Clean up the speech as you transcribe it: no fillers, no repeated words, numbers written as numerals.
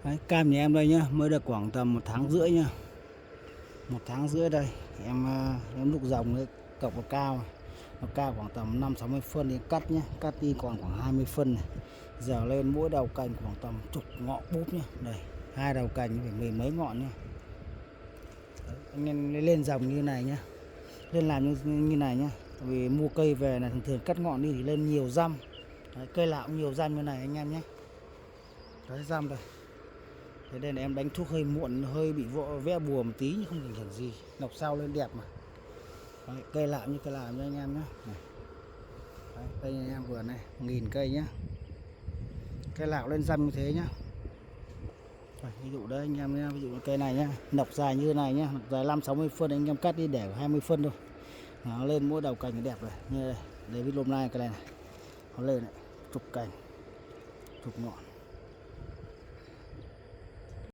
Đấy, cam nhà em đây nhá, mới được khoảng tầm 1 tháng rưỡi nhá. 1 tháng rưỡi đây, em đục rồng đấy, cọc vào cao này. Nó cao khoảng tầm 50-60 phân thì cắt nhá, cắt đi còn khoảng 20 phân này. Giờ lên mỗi đầu cành khoảng tầm chục ngọn búp nhá. Đây, 2 đầu cành phải mười mấy ngọn nhá. Đấy, anh em lên dòng như này nhá. Lên làm như này nhá. Vì mua cây về là thường thường cắt ngọn đi thì lên nhiều răm. Đấy, cây nào cũng nhiều răm như này anh em nhé. Đấy, răm đây. Thế nên là em đánh thuốc hơi muộn, hơi bị vẽ bùa một tí nhưng không ảnh hưởng gì. Nọc sau lên đẹp mà. Đấy, cây lạm như cây làm nha anh em nhé. Đấy, cây anh em vườn này, 1000 cây nhá. Cây lạo lên răm như thế nhá. Đấy, ví dụ đấy anh em nhé, ví dụ cây này nhá, nọc dài như thế này nhá, nọc dài 50-60 phân anh em cắt đi để 20 phân thôi. Nó lên mỗi đầu cành đẹp rồi. Như đây, ví dụ hôm nay cây này nó lên này, chục cành, chục ngọn.